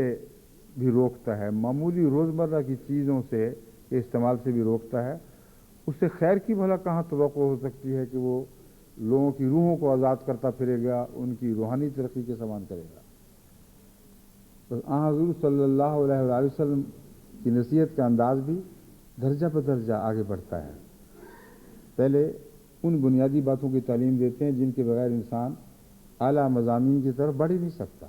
بھی روکتا ہے، معمولی روزمرہ کی چیزوں سے کے استعمال سے بھی روکتا ہے، اس سے خیر کی بھلا کہاں توقع ہو سکتی ہے کہ وہ لوگوں کی روحوں کو آزاد کرتا پھرے گا، ان کی روحانی ترقی کے سامان کرے گا۔ تو حضور صلی اللہ علیہ وآلہ وسلم کی نصیحت کا انداز بھی درجہ بدرجہ آگے بڑھتا ہے۔ پہلے ان بنیادی باتوں کی تعلیم دیتے ہیں جن کے بغیر انسان اعلیٰ مضامین کی طرف بڑھ ہی نہیں سکتا،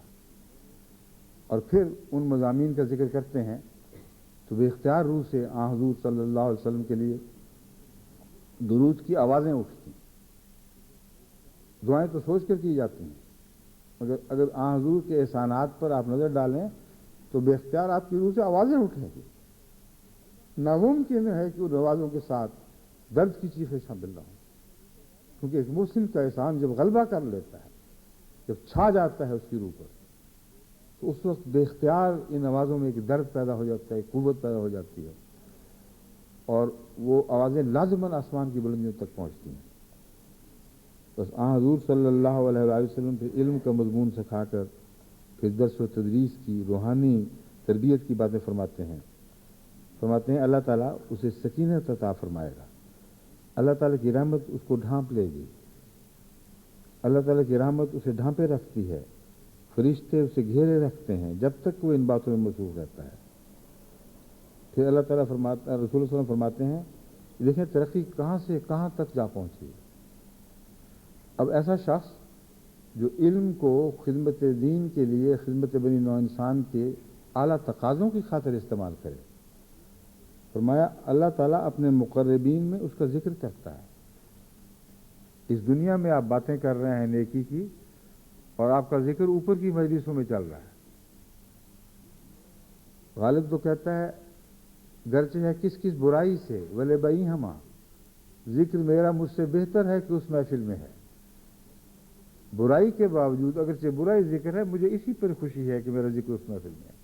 اور پھر ان مضامین کا ذکر کرتے ہیں تو بے اختیار روح سے حضور صلی اللہ علیہ وسلم کے لیے درود کی آوازیں اٹھتی، دعائیں تو سوچ کر کی جاتی ہیں، مگر اگر حضور کے احسانات پر آپ نظر ڈالیں تو بے اختیار آپ کی روح سے آوازیں اٹھیں گی۔ ناممکن ہے کہ ان آوازوں کے ساتھ درد کی چیخیں شامل نہ ہوں، کیونکہ ایک مسلم کا احسان جب غلبہ کر لیتا ہے، جب چھا جاتا ہے اس کی روح پر، تو اس وقت بے اختیار ان آوازوں میں ایک درد پیدا ہو جاتا ہے، ایک قوت پیدا ہو جاتی ہے، اور وہ آوازیں لازماً آسمان کی بلندیوں تک پہنچتی ہیں۔ بس حضور صلی اللہ علیہ وآلہ وسلم پھر علم کا مضمون سکھا کر پھر درس و تدریس کی روحانی تربیت کی باتیں فرماتے ہیں اللہ تعالیٰ اسے سکینت عطا فرمائے گا، اللہ تعالیٰ کی رحمت اس کو ڈھانپ لے گی، اللہ تعالیٰ کی رحمت اسے ڈھانپے رکھتی ہے، فرشتے اسے گھیرے رکھتے ہیں جب تک وہ ان باتوں میں مصروف رہتا ہے۔ پھر اللہ تعالیٰ رسول اللہ صلی اللہ علیہ وسلم فرماتے ہیں دیکھیں ترقی کہاں سے کہاں تک جا پہنچی۔ اب ایسا شخص جو علم کو خدمت دین کے لیے، خدمت بنی نوع انسان کے اعلیٰ تقاضوں کی خاطر استعمال کرے، فرمایا اللہ تعالیٰ اپنے مقربین میں اس کا ذکر کرتا ہے۔ اس دنیا میں آپ باتیں کر رہے ہیں نیکی کی، اور آپ کا ذکر اوپر کی مجلسوں میں چل رہا ہے۔ غالب تو کہتا ہے گرچہ ہے کس کس برائی سے ولے بئی ہما، ذکر میرا مجھ سے بہتر ہے کہ اس محفل میں ہے۔ برائی کے باوجود اگرچہ برائی ذکر ہے، مجھے اسی پر خوشی ہے کہ میرا ذکر اس محفل میں ہے۔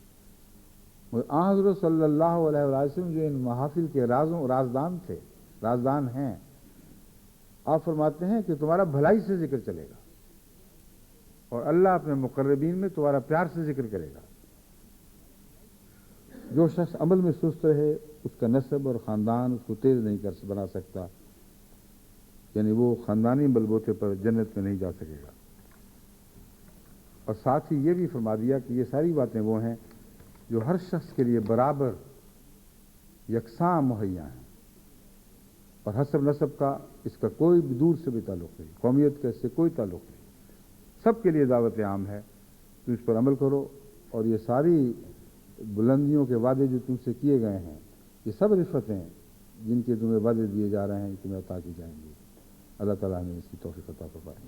حضرت صلی اللہ علیہ وسلم جو ان محافل کے رازدان تھے، رازدان ہیں، آپ فرماتے ہیں کہ تمہارا بھلائی سے ذکر چلے گا، اور اللہ اپنے مقربین میں تمہارا پیار سے ذکر کرے گا۔ جو شخص عمل میں سست رہے اس کا نسب اور خاندان اس کو تیز نہیں بنا سکتا، یعنی وہ خاندانی بلبوتے پر جنت میں نہیں جا سکے گا۔ اور ساتھ ہی یہ بھی فرما دیا کہ یہ ساری باتیں وہ ہیں جو ہر شخص کے لیے برابر یکساں مہیا ہیں، اور حسب نسب کا اس کا کوئی بھی دور سے بھی تعلق نہیں، قومیت کا اس سے کوئی تعلق نہیں، سب کے لیے دعوت عام ہے، تو اس پر عمل کرو، اور یہ ساری بلندیوں کے وعدے جو تم سے کیے گئے ہیں، یہ سب رفعتیں جن کے تمہیں وعدے دیے جا رہے ہیں تمہیں عطا کی جائیں گی۔ اللہ تعالیٰ نے اس کی توفیق عطا فرمائے۔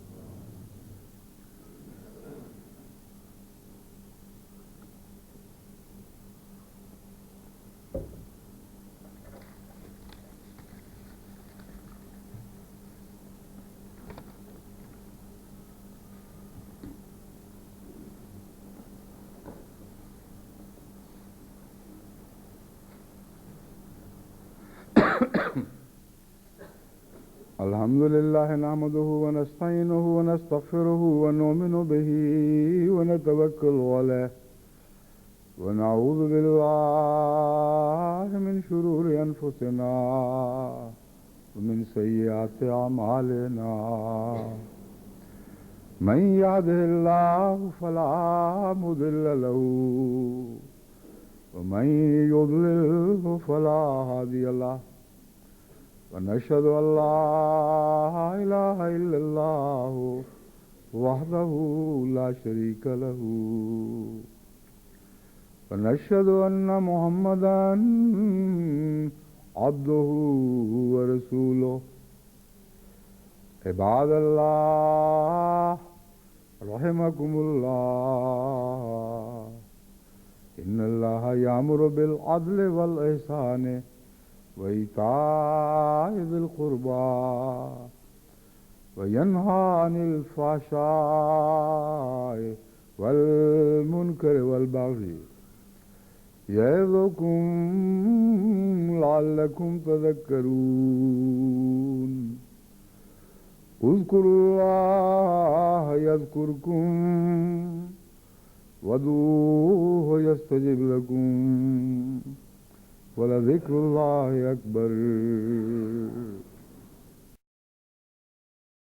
الحمد لله نحمده ونستعينه ونستغفره ونؤمن به ونتوكل عليه ونعوذ بالله من شرور أنفسنا ومن سيئات أعمالنا من يهده الله فلا مضل له ومن يضلل فلا هادي له ونشهد أن لا إله إلا الله وحده لا شريك له ونشهد أن محمدا عبده ورسوله. عباد الله رحمكم الله، إن الله يأمر بالعدل والإحسان وإيتاء ذي القربى وينهى عن الفحشاء والمنكر والبغي يعظكم لعلكم تذكرون. اذكروا الله يذكركم وادعوه يستجب لكم ولذكر الله أكبر.